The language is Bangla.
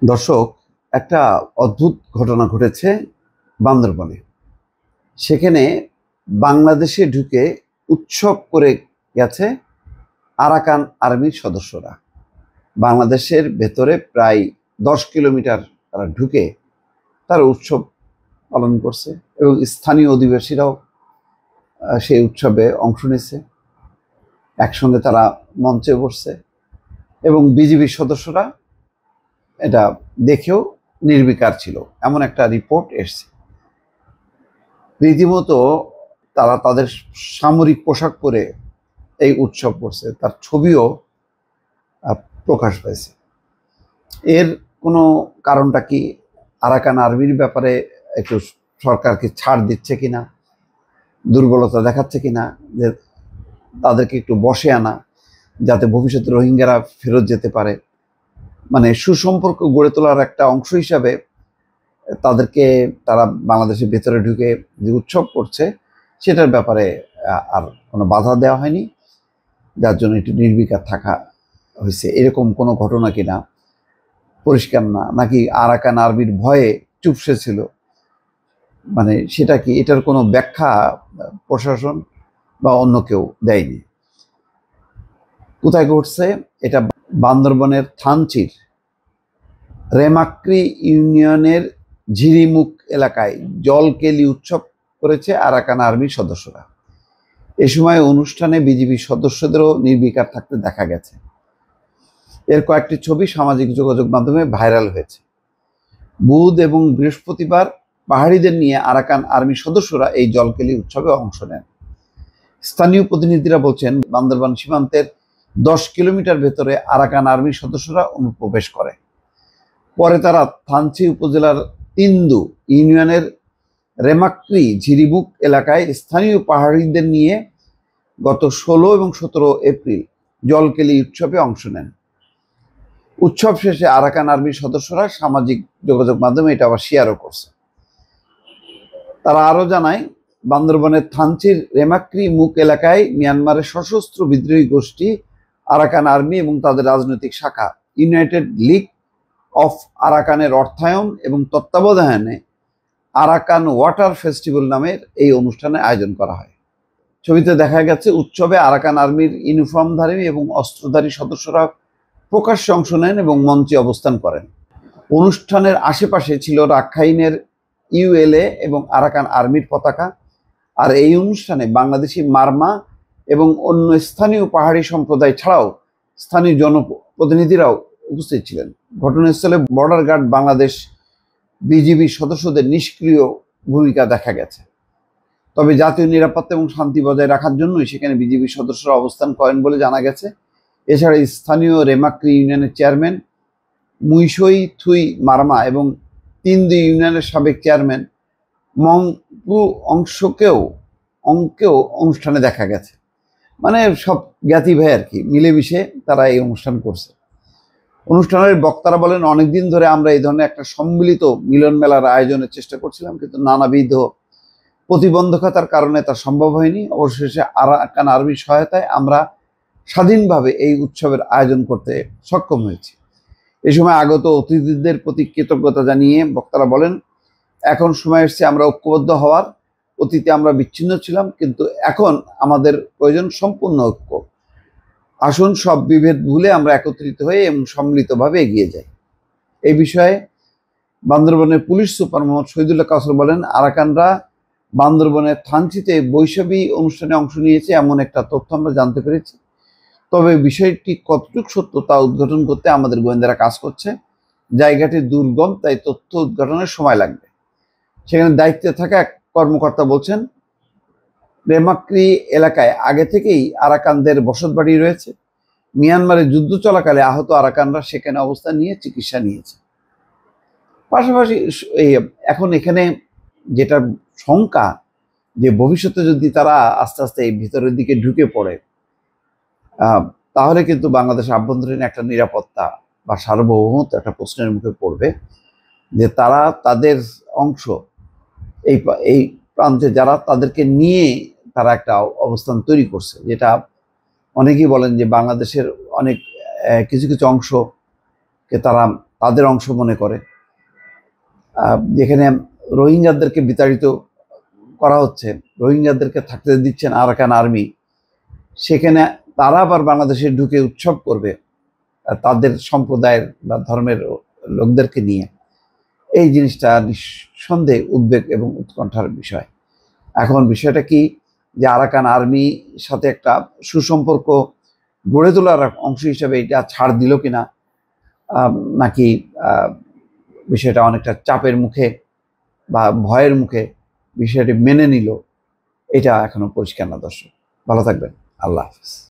দর্শক, একটা অদ্ভুত ঘটনা ঘটেছে বান্দরবনে। সেখানে বাংলাদেশে ঢুকে উৎসব করে গেছে আরাকান আর্মির সদস্যরা। বাংলাদেশের ভেতরে প্রায় 10 কিলোমিটার তারা ঢুকে তারা উৎসব পালন করছে এবং স্থানীয় অধিবাসীরাও সেই উৎসবে অংশ নিয়েছে। একসঙ্গে তারা মঞ্চে বসছে এবং বিজিবির সদস্যরা এটা দেখেও নির্বিকার ছিল, এমন একটা রিপোর্ট এসছে। রীতিমতো তারা তাদের সামরিক পোশাক পরে এই উৎসব করছে, তার ছবিও প্রকাশ পেয়েছে। এর কোনো কারণটা কি? আরাকান আর্মির ব্যাপারে একটু সরকারকে ছাড় দিচ্ছে কিনা, দুর্বলতা দেখাচ্ছে কিনা, যে তাদেরকে একটু বসে আনা যাতে ভবিষ্যতে রোহিঙ্গারা ফেরত যেতে পারে, মানে সুসম্পর্ক গড়ে তোলার একটা অংশ হিসাবে তাদেরকে তারা বাংলাদেশের ভেতরে ঢুকে যে উৎসব করছে সেটার ব্যাপারে আর কোনো বাধা দেওয়া হয়নি, যার জন্য একটু নির্বিকার থাকা হয়েছে। এরকম কোনো ঘটনা কিনা পরিষ্কার না, নাকি আরাকান আর্মির ভয়ে চুপসে ছিল, মানে সেটা কি, এটার কোনো ব্যাখ্যা প্রশাসন বা অন্য কেউ দেয়নি। কোথায় ঘটছে এটা? বান্দরবনের থানচির রেমাক্রি ইউনিয়নের ঝিরিমুখ এলাকায় জলকেলি উৎসব করেছে আরাকান আর্মির সদস্যরা। এ সময় অনুষ্ঠানে বিজিবি সদস্যদেরও নির্বিকার থাকতে দেখা গেছে। এর কয়েকটি ছবি সামাজিক যোগাযোগ মাধ্যমে ভাইরাল হয়েছে। বুধ এবং বৃহস্পতিবার পাহাড়িদের নিয়ে আরাকান আর্মির সদস্যরা এই জলকেলি উৎসবে অংশ নেন। স্থানীয় প্রতিনিধিরা বলছেন, বান্দরবান সীমান্তের 10 কিলোমিটার ভেতরে আরাকান আর্মির সদস্যরা অনুপ্রবেশ করে। পরে তারা থানচি উপজেলার তিন্দু ইউনিয়নের রেমাক্রি ঝিরিমুখ এলাকায় স্থানীয় পাহাড়িদের নিয়ে গত 16 এবং 17 এপ্রিল জলকেলি উৎসবে অংশ নেন। উৎসব শেষে আরাকান আর্মির সদস্যরা সামাজিক যোগাযোগ মাধ্যমে এটা আবার শেয়ারও করছে। তারা আরও জানায়, বান্দরবনের থানচির রেমাক্রি মুখ এলাকায় মিয়ানমারের সশস্ত্র বিদ্রোহী গোষ্ঠী আরাকান আর্মি এবং তাদের রাজনৈতিক শাখা ইউনাইটেড লিগ অফ আরাকানের অর্থায়ন এবং তত্ত্বাবধানে আরাকান ওয়াটার ফেস্টিভ্যাল নামের এই অনুষ্ঠানের আয়োজন করা হয়। ছবিতে দেখা গেছে উৎসবে আরাকান আর্মির ইউনিফর্মধারী এবং অস্ত্রধারী সদস্যরা প্রকাশ্যে অংশ নেন এবং মঞ্চে অবস্থান করেন। অনুষ্ঠানের আশেপাশে ছিল রাখাইনের ইউএলএ এবং আরাকান আর্মির পতাকা। আর এই অনুষ্ঠানে বাংলাদেশি মারমা এবং অন্য স্থানীয় পাহাড়ি সম্প্রদায় ছাড়াও স্থানীয় জনপ্রতিনিধিরাও উপস্থিত ছিলেন। ঘটনাস্থলে বর্ডার গার্ড বাংলাদেশ বিজিবি সদস্যদের নিষ্ক্রিয় ভূমিকা দেখা গেছে। তবে জাতীয় নিরাপত্তা এবং শান্তি বজায় রাখার জন্যই সেখানে বিজিবি সদস্যরা অবস্থান করেন বলে জানা গেছে। এছাড়া স্থানীয় রেমাক্রি ইউনিয়নের চেয়ারম্যান মুইসই থুই মারমা এবং তিন্দু ইউনিয়নের সাবেক চেয়ারম্যান মংপু অংকেও অনুষ্ঠানে দেখা গেছে। মানে সব জ্ঞাতি ভাই আর কি, মিলেমিশে তারা এই অনুষ্ঠান করছে। অনুষ্ঠানের বক্তারা বলেন, অনেকদিন ধরে আমরা এই ধরনের একটা সম্মিলিত মিলন মেলার আয়োজনের চেষ্টা করছিলাম, কিন্তু নানাবিধ প্রতিবন্ধকতার কারণে তা সম্ভব হয়নি। অবশেষে আরাকান আর্মির সহায়তায় আমরা স্বাধীনভাবে এই উৎসবের আয়োজন করতে সক্ষম হয়েছি। এই সময় আগত অতিথিদের প্রতি কৃতজ্ঞতা জানিয়ে বক্তারা বলেন, এখন সময় এসেছে আমরা ঐক্যবদ্ধ হওয়ার। অতীতে আমরা বিচ্ছিন্ন ছিলাম, কিন্তু এখন আমাদের প্রয়োজন সম্পূর্ণ ঐক্য। আসুন সব বিভেদ ভুলে আমরা একত্রিত হয়ে এবং সম্মিলিতভাবে এগিয়ে যাই। এই বিষয়ে বান্দরবনের পুলিশ সুপার মোহাম্মদ শহীদুল্লাহ কাউসার বলেন, আরাকানরা বান্দরবনের থানচিতে বৈশাখী অনুষ্ঠানে অংশ নিয়েছে এমন একটা তথ্য আমরা জানতে পেরেছি। তবে বিষয়টি কতটুকু সত্য তা উদ্ঘাটন করতে আমাদের গোয়েন্দারা কাজ করছে। জায়গাটি দুর্গম, তাই তথ্য উদ্ঘাটনের সময় লাগবে। সেখানে দায়িত্বে থাকা এক কর্মকর্তা বলছেন, রেমাক্রি এলাকায় আগে থেকেই আরাকানদের বসতবাড়ি রয়েছে। মিয়ানমারে যুদ্ধ চলাকালে আহত আরাকানরা সেখানে অবস্থান নিয়ে চিকিৎসা নিয়েছে। পাশাপাশি এখন এখানে যেটা শঙ্কা, যে ভবিষ্যতে যদি তারা আস্তে আস্তে এই ভিতরের দিকে ঢুকে পড়ে, তাহলে কিন্তু বাংলাদেশের আভ্যন্তরীণ একটা নিরাপত্তা বা সার্বভৌমত্ব একটা প্রশ্নের মুখে পড়বে, যে তারা তাদের অংশ এই প্রান্তে যারা, তাদেরকে নিয়ে তারা একটা অবস্থান তৈরি করছে, যেটা অনেকেই বলেন যে বাংলাদেশের অনেক কিছু কিছু অংশকে তারা তাদের অংশ মনে করে। যেখানে রোহিঙ্গাদেরকে বিতাড়িত করা হচ্ছে, রোহিঙ্গাদেরকে থাকতে দিচ্ছেন আরাকান আর্মি, সেখানে তারা আবার বাংলাদেশে ঢুকে উৎসব করবে তাদের সম্প্রদায়ের বা ধর্মের লোকদেরকে নিয়ে। এই জিনিসটা নিঃসন্দেহে উদ্বেগ এবং উৎকণ্ঠার বিষয়। এখন বিষয়টা কি, যে আরাকান আর্মির সাথে একটা সুসম্পর্ক গড়ে তোলার অংশ হিসেবে এটা ছাড় দিল কিনা, নাকি বিষয়টা অনেকটা চাপের মুখে বা ভয়ের মুখে বিষয়টি মেনে নিল, এটা এখনো পরিষ্কার না। দর্শক, ভালো থাকবেন। আল্লাহ হাফিজ।